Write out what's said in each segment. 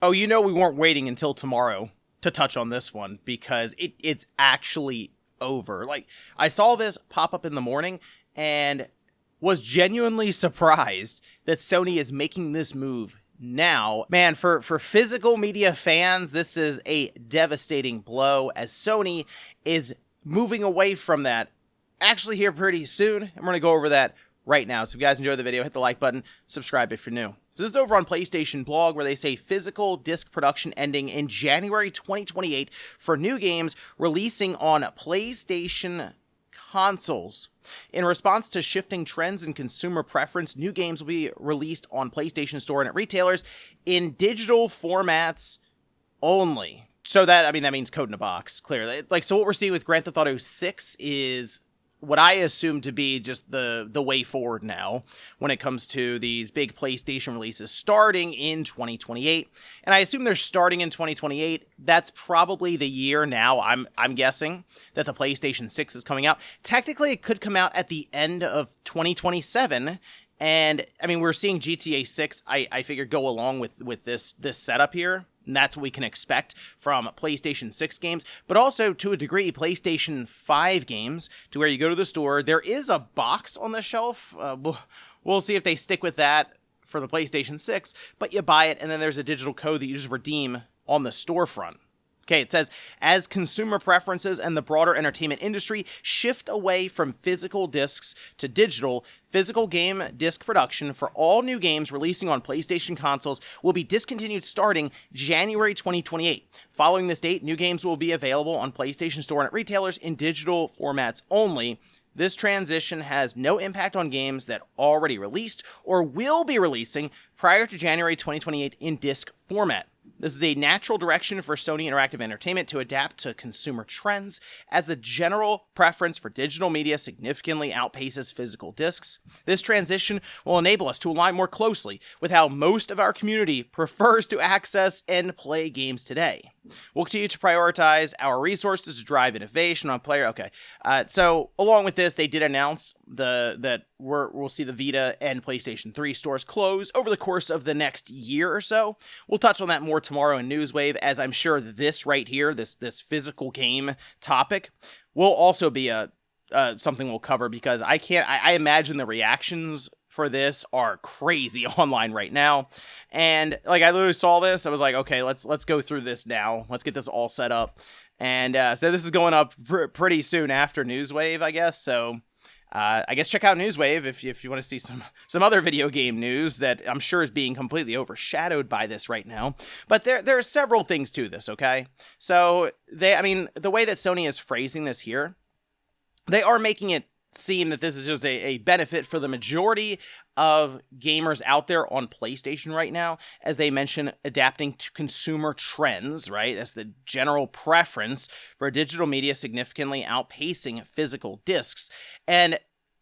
Oh, you know we weren't waiting until tomorrow to touch on this one because it's actually over. Like, I saw this pop up in the morning and was genuinely surprised that Sony is making this move now. Man, for physical media fans, this is a devastating blow as Sony is moving away from that actually here pretty soon. And we're going to go over that right now. So if you guys enjoyed the video, hit the like button, subscribe if you're new. So this is over on PlayStation blog where they say physical disc production ending in January 2028 for new games releasing on PlayStation consoles. In response to shifting trends and consumer preference, new games will be released on PlayStation Store and at retailers in digital formats only. So that means code in a box, clearly. So what we're seeing with Grand Theft Auto 6 is what I assume to be just the way forward now when it comes to these big PlayStation releases starting in 2028. And I assume they're starting in 2028. That's probably the year now, I'm guessing, that the PlayStation 6 is coming out. Technically, it could come out at the end of 2027. And, we're seeing GTA 6, I figure, go along with this setup here. And that's what we can expect from PlayStation 6 games, but also, to a degree, PlayStation 5 games, to where you go to the store. There is a box on the shelf. We'll see if they stick with that for the PlayStation 6, but you buy it, and then there's a digital code that you just redeem on the storefront. Okay, it says, as consumer preferences and the broader entertainment industry shift away from physical discs to digital, physical game disc production for all new games releasing on PlayStation consoles will be discontinued starting January 2028. Following this date, new games will be available on PlayStation Store and at retailers in digital formats only. This transition has no impact on games that already released or will be releasing prior to January 2028 in disc format. This is a natural direction for Sony Interactive Entertainment to adapt to consumer trends as the general preference for digital media significantly outpaces physical discs. This transition will enable us to align more closely with how most of our community prefers to access and play games today. We'll continue to prioritize our resources to drive innovation on player. Okay, so along with this, they did announce that we'll see the Vita and PlayStation 3 stores close over the course of the next year or so. We'll touch on that more tomorrow in Newswave, as I'm sure this right here, this physical game topic, will also be something we'll cover, because I imagine the reactions for this are crazy online right now. And I literally saw this, I was like, okay, let's go through this now. Let's get this all set up. And so this is going up pretty soon after Newswave, I guess. So I guess check out Newswave if you want to see some other video game news that I'm sure is being completely overshadowed by this right now. But there are several things to this, okay? So the way that Sony is phrasing this here, they are making it seem that this is just a benefit for the majority of gamers out there on PlayStation right now, as they mention adapting to consumer trends, right? That's the general preference for digital media significantly outpacing physical discs. And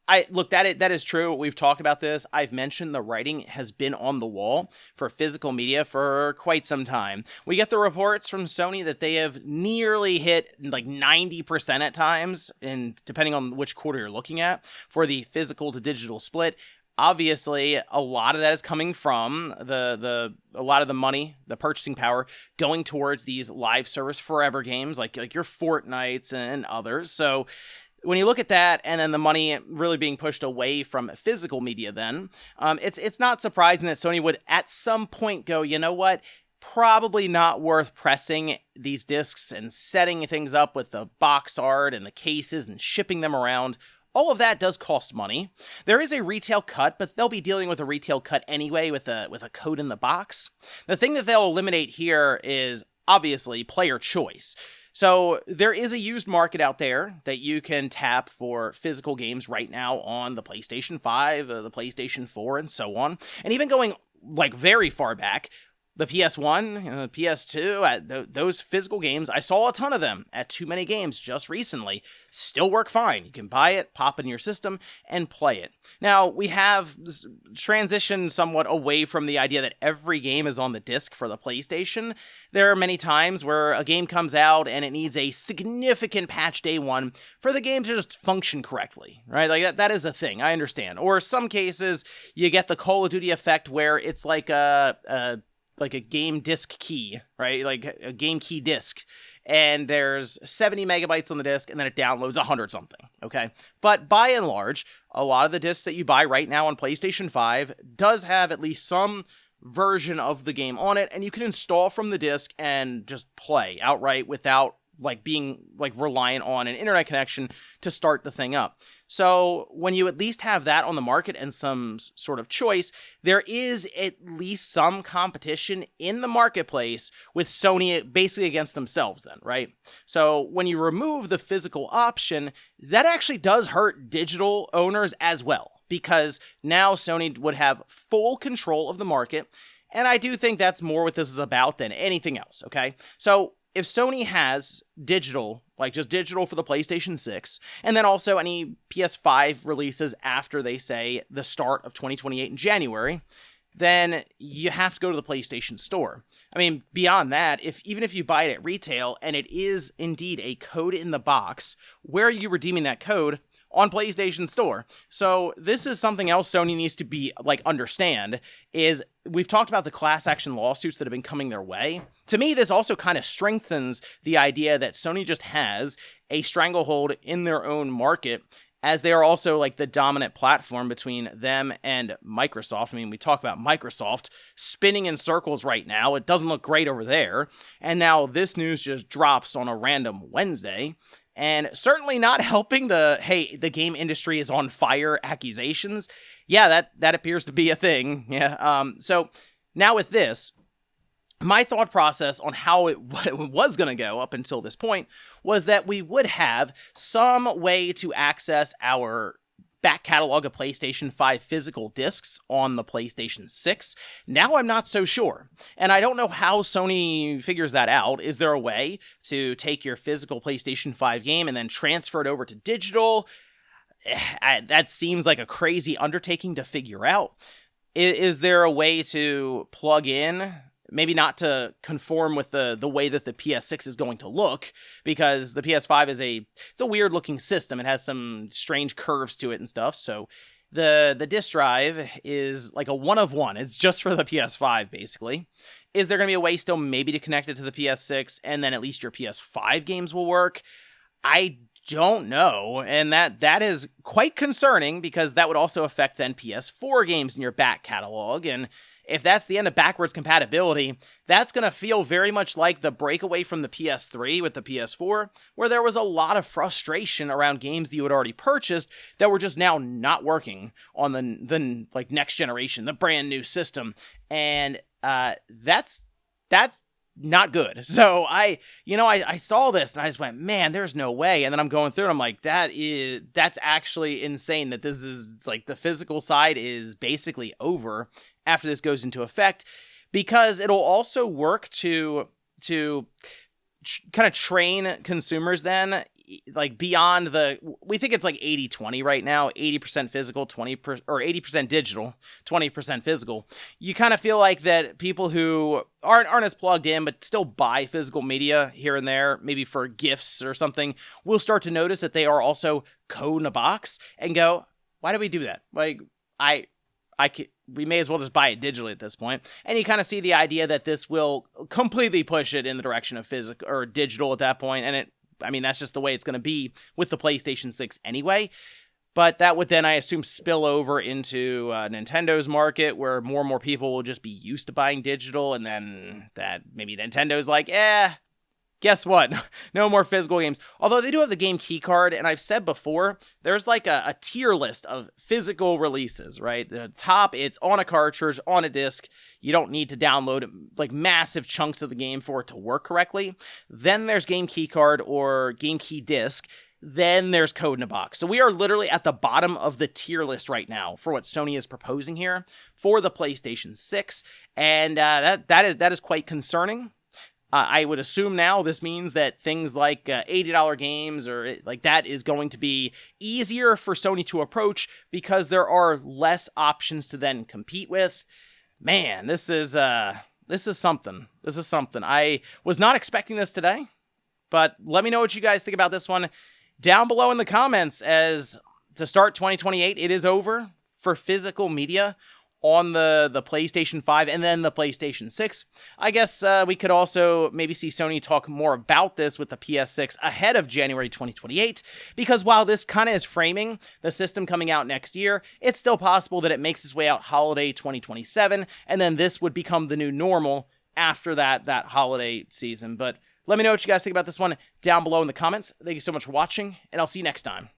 that is true. We've talked about this. I've mentioned the writing has been on the wall for physical media for quite some time. We get the reports from Sony that they have nearly hit 90% at times, and depending on which quarter you're looking at, for the physical to digital split. Obviously, a lot of that is coming from a lot of the money, the purchasing power, going towards these live service forever games like your Fortnites and others. So when you look at that, and then the money really being pushed away from physical media, then it's not surprising that Sony would at some point go, you know what, probably not worth pressing these discs and setting things up with the box art and the cases and shipping them around. All of that does cost money. There is a retail cut, but they'll be dealing with a retail cut anyway with a code in the box. The thing that they'll eliminate here is obviously player choice. So there is a used market out there that you can tap for physical games right now on the PlayStation 5, the PlayStation 4, and so on. And even going very far back, the PS1, the PS2, those physical games, I saw a ton of them at Too Many Games just recently. Still work fine. You can buy it, pop it in your system, and play it. Now, we have transitioned somewhat away from the idea that every game is on the disc for the PlayStation. There are many times where a game comes out and it needs a significant patch day one for the game to just function correctly, right? That is a thing, I understand. Or some cases, you get the Call of Duty effect where it's like a a game disc key, right? Like a game key disc. And there's 70 megabytes on the disc, and then it downloads 100 something, okay? But by and large, a lot of the discs that you buy right now on PlayStation 5 does have at least some version of the game on it, and you can install from the disc and just play outright without being reliant on an internet connection to start the thing up. So when you at least have that on the market and some sort of choice, there is at least some competition in the marketplace with Sony basically against themselves then, right? So when you remove the physical option, that actually does hurt digital owners as well, because now Sony would have full control of the market, and I do think that's more what this is about than anything else, okay? So if Sony has digital, just digital for the PlayStation 6, and then also any PS5 releases after they say the start of 2028 in January, then you have to go to the PlayStation Store. I mean, beyond that, even if you buy it at retail and it is indeed a code in the box, where are you redeeming that code? On PlayStation Store. So this is something else Sony needs to be understand, is we've talked about the class action lawsuits that have been coming their way. To me, this also kind of strengthens the idea that Sony just has a stranglehold in their own market, as they are also the dominant platform between them and Microsoft. I mean, we talk about Microsoft spinning in circles right now. It doesn't look great over there. And now this news just drops on a random Wednesday. And certainly not helping the game industry is on fire accusations. Yeah, that appears to be a thing. Yeah. So now with this, my thought process on how it was going to go up until this point was that we would have some way to access our back catalog of PlayStation 5 physical discs on the PlayStation 6. Now I'm not so sure. And I don't know how Sony figures that out. Is there a way to take your physical PlayStation 5 game and then transfer it over to digital? That seems like a crazy undertaking to figure out. Is there a way to plug in? Maybe not to conform with the way that the PS6 is going to look, because the PS5 is it's a weird looking system. It has some strange curves to it and stuff. So the disk drive is like a one of one. It's just for the PS5 basically. Is there going to be a way still maybe to connect it to the PS6 and then at least your PS5 games will work? I don't know, and that is quite concerning, because that would also affect then PS4 games in your back catalog. And if that's the end of backwards compatibility, that's going to feel very much like the breakaway from the PS3 with the PS4, where there was a lot of frustration around games that you had already purchased that were just now not working on the next generation, the brand new system. And that's not good. So I saw this and I just went, man, there's no way. And then I'm going through and I'm like, that's actually insane that this is the physical side is basically over after this goes into effect, because it'll also work to kind of train consumers then, beyond we think it's 80-20 right now, 80% physical, 80% digital, 20% physical. You kind of feel like that people who aren't as plugged in but still buy physical media here and there, maybe for gifts or something, will start to notice that they are also code in a box and go, why do we do that? We may as well just buy it digitally at this point. And you kind of see the idea that this will completely push it in the direction of physical or digital at that point. And that's just the way it's going to be with the PlayStation 6 anyway. But that would then, I assume, spill over into Nintendo's market, where more and more people will just be used to buying digital. And then that maybe Nintendo's like, guess what? No more physical games. Although they do have the game key card, and I've said before, there's a tier list of physical releases, right? The top, it's on a cartridge, on a disc. You don't need to download massive chunks of the game for it to work correctly. Then there's game key card or game key disc. Then there's code in a box. So we are literally at the bottom of the tier list right now for what Sony is proposing here for the PlayStation 6. And that is quite concerning. I would assume now this means that things like $80 games or that is going to be easier for Sony to approach, because there are less options to then compete with. Man, this is something. This is something. I was not expecting this today, but let me know what you guys think about this one down below in the comments. As to start 2028, it is over for physical media on the PlayStation 5 and then the PlayStation 6. I guess we could also maybe see Sony talk more about this with the PS6 ahead of January 2028, because while this kind of is framing the system coming out next year, it's still possible that it makes its way out holiday 2027, and then this would become the new normal after that holiday season. But let me know what you guys think about this one down below in the comments. Thank you so much for watching, and I'll see you next time.